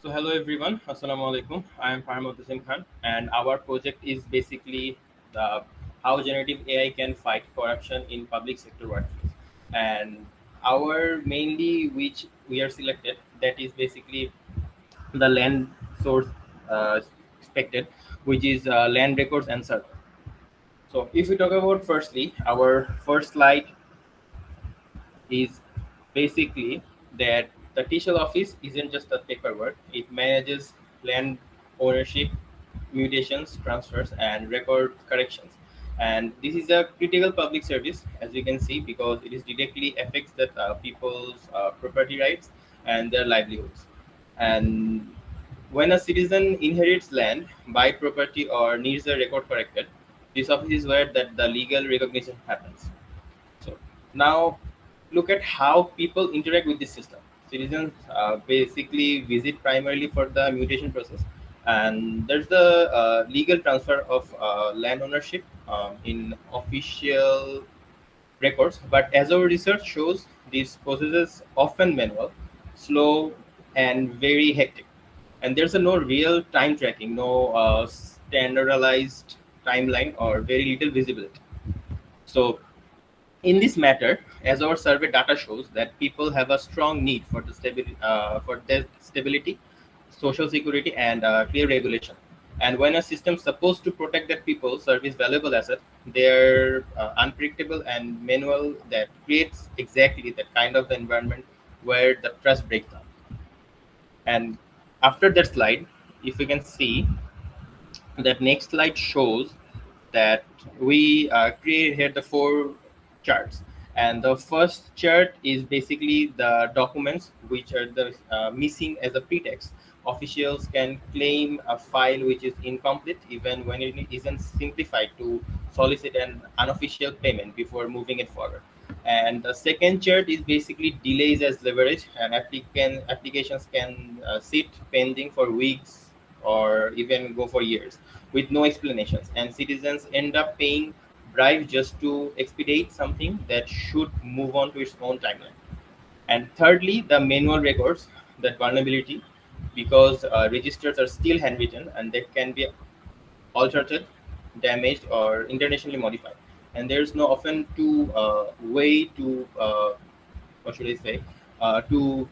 So hello everyone, Assalamu alaikum. I am Farham Hussain Khan, and our project is basically the how generative AI can fight corruption in public sector workplace. And our mainly which we are selected that is basically the land source expected, which is land records and server. So if we talk about firstly, our first slide is basically that the TCL office isn't just a paperwork, it manages land ownership, mutations, transfers, and record corrections. And this is a critical public service, as you can see, because it is directly affects the people's property rights and their livelihoods. And when a citizen inherits land, buy property, or needs a record corrected, this office is where that the legal recognition happens. So now look at how people interact with this system. Citizens basically visit primarily for the mutation process, and there's the legal transfer of land ownership in official records. But as our research shows, these processes often manual, slow, and very hectic. And there's a no real time tracking, no standardized timeline, or very little visibility. So in this matter, as our survey data shows, that people have a strong need for the stability, social security, and clear regulation. And when a system is supposed to protect that people service valuable asset, they're unpredictable and manual, that creates exactly that kind of environment where the trust breaks down. And after that slide, if we can see, that next slide shows that we created here the four charts, and the first chart is basically the documents which are the missing as a pretext. Officials can claim a file which is incomplete even when it isn't simplified to solicit an unofficial payment before moving it forward. And the second chart is basically delays as leverage, and applications can sit pending for weeks or even go for years with no explanations, and citizens end up paying bribes just to expedite something that should move on to its own timeline. And thirdly, the manual records, that vulnerability, because registers are still handwritten and they can be altered, damaged, or internationally modified. And there's no often to way to what should I say to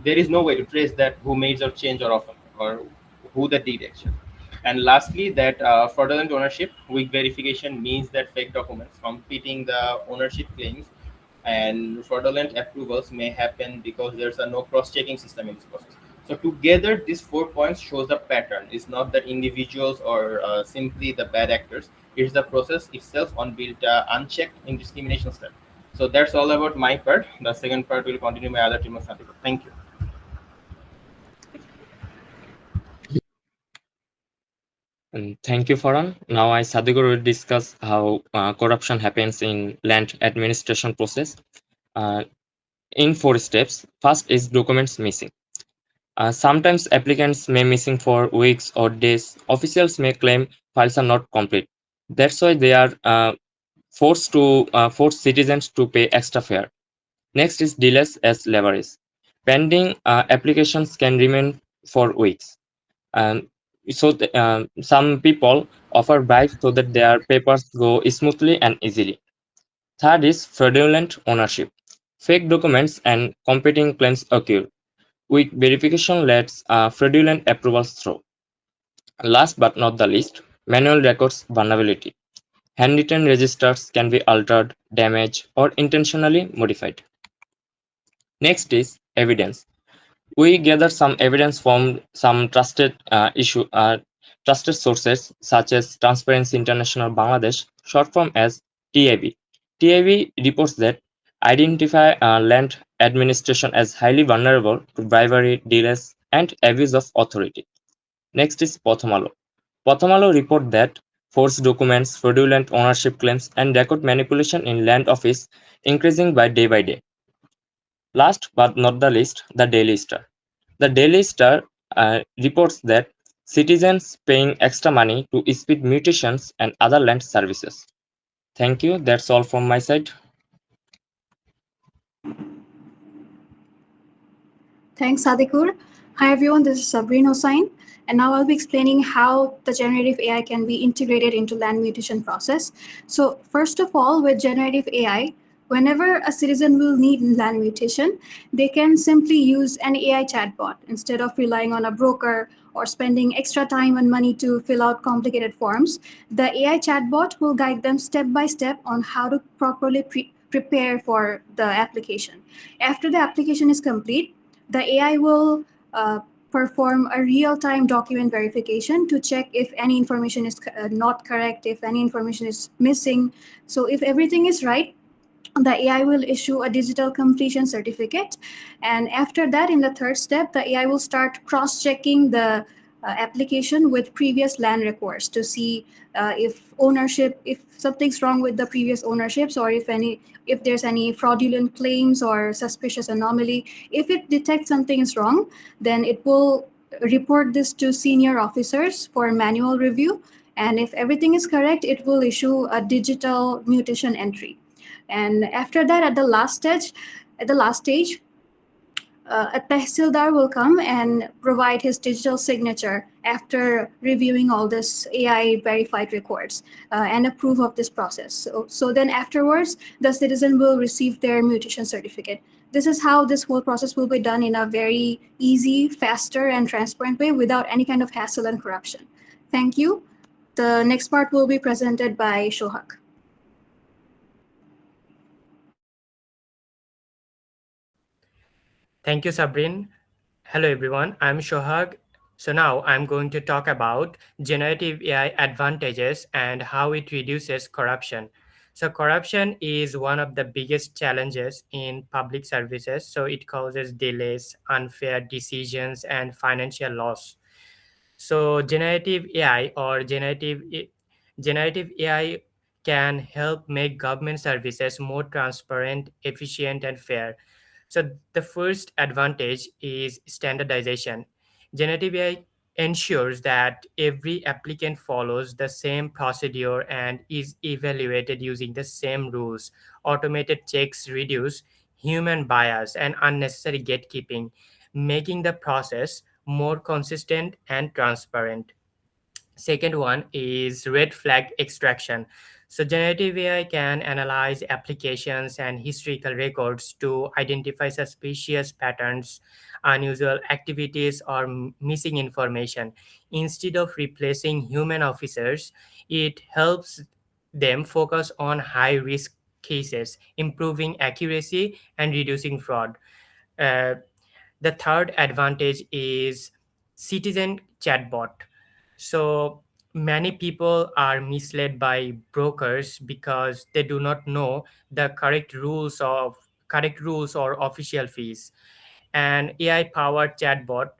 there is no way to trace that who made or change or often, or who that did actually. And lastly, that fraudulent ownership, weak verification means that fake documents competing the ownership claims, and fraudulent approvals may happen because there's a no cross-checking system in this process. So together, these 4 points shows the pattern. It's not that individuals or simply the bad actors. It's the process itself on built unchecked indiscrimination step. So that's all about my part. The second part will continue by other team of Santiago. Thank you. And thank you, Farhan. Now I, Sadigur, will discuss how corruption happens in land administration process uh, in 4 steps. First is documents missing. Sometimes applicants may missing for weeks or days. Officials may claim files are not complete. That's why they are force citizens to pay extra fare. Next is delays as leverage. Pending applications can remain for weeks. And some people offer bribes so that their papers go smoothly and easily. Third is fraudulent ownership. Fake documents and competing claims occur. Weak verification lets fraudulent approvals through. Last but not the least, manual records vulnerability. Handwritten registers can be altered, damaged, or intentionally modified. Next is evidence. We gather some evidence from some trusted sources such as Transparency International Bangladesh, short form as TAB. TAB reports that identify land administration as highly vulnerable to bribery, delays, and abuse of authority. Next is Pothomalo. Pothomalo report that forged documents, fraudulent ownership claims, and record manipulation in land office increasing by day. Last but not the least, the Daily Star. The Daily Star reports that citizens paying extra money to speed mutations and other land services. Thank you. That's all from my side. Thanks, Adikur. Hi everyone, this is Sabreen Hossain, and now I'll be explaining how the generative AI can be integrated into land mutation process. So first of all, with generative AI, whenever a citizen will need land mutation, they can simply use an AI chatbot instead of relying on a broker or spending extra time and money to fill out complicated forms. The AI chatbot will guide them step by step on how to properly prepare for the application. After the application is complete, the AI will uh, perform a real-time document verification to check if any information is not correct, if any information is missing. So if everything is right, the AI will issue a digital completion certificate. And after that, in the third step, the AI will start cross checking the application with previous land records to see if ownership, if something's wrong with the previous ownerships, or if there's any fraudulent claims or suspicious anomaly. If it detects something is wrong, then it will report this to senior officers for manual review. And if everything is correct, it will issue a digital mutation entry. And after that, at the last stage, a tehsildar will come and provide his digital signature after reviewing all this AI verified records and approve of this process. So then afterwards, the citizen will receive their mutation certificate. This is how this whole process will be done in a very easy, faster, and transparent way without any kind of hassle and corruption. Thank you. The next part will be presented by Shohak. Thank you, Sabrin. Hello, everyone. I'm Shohag. So now I'm going to talk about generative AI advantages and how it reduces corruption. So corruption is one of the biggest challenges in public services. So it causes delays, unfair decisions, and financial loss. So generative AI can help make government services more transparent, efficient, and fair. So the first advantage is standardization. Generative AI ensures that every applicant follows the same procedure and is evaluated using the same rules. Automated checks reduce human bias and unnecessary gatekeeping, making the process more consistent and transparent. Second one is red flag extraction. So generative AI can analyze applications and historical records to identify suspicious patterns, unusual activities, or missing information. Instead of replacing human officers, it helps them focus on high risk cases, improving accuracy and reducing fraud. Uh, the third advantage is citizen chatbot. So many people are misled by brokers because they do not know the correct rules or official fees. An AI powered chatbot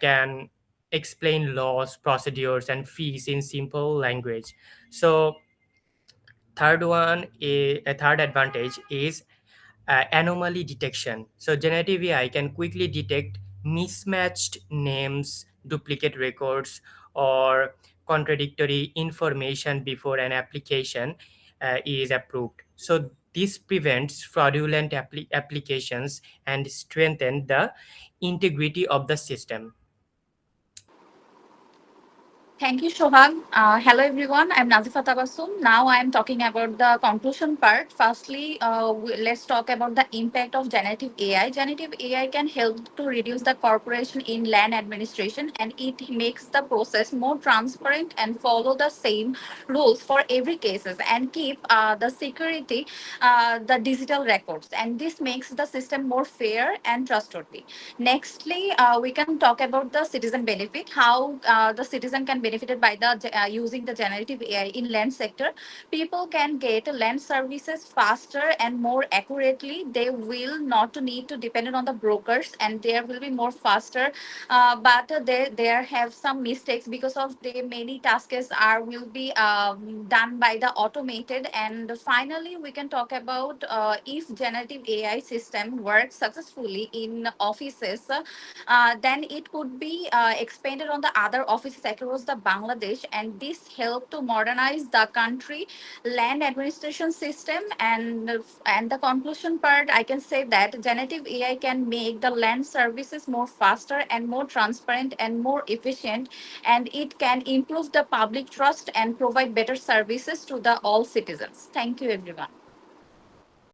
can explain laws, procedures, and fees in simple language. So a third advantage is anomaly detection. So generative AI can quickly detect mismatched names, duplicate records, or contradictory information before an application is approved. So this prevents fraudulent applications and strengthen the integrity of the system. Thank you, Shohag. Hello, everyone. I'm Nazifa Tabassum. Now I'm talking about the conclusion part. Firstly, let's talk about the impact of generative AI. Generative AI can help to reduce the corporation in land administration, and it makes the process more transparent and follow the same rules for every cases and keep the security, the digital records. And this makes the system more fair and trustworthy. Nextly, we can talk about the citizen benefit, how the citizen can benefited by the using the generative AI in land sector. People can get land services faster and more accurately. They will not need to depend on the brokers, and there will be more faster. But there have some mistakes because of the many tasks are will be done by the automated. And finally, we can talk about if generative AI system works successfully in offices, then it could be expanded on the other offices across the Bangladesh, and this helped to modernize the country land administration system. And the conclusion part, I can say that generative AI can make the land services more faster and more transparent and more efficient, and it can improve the public trust and provide better services to the all citizens. Thank you, everyone.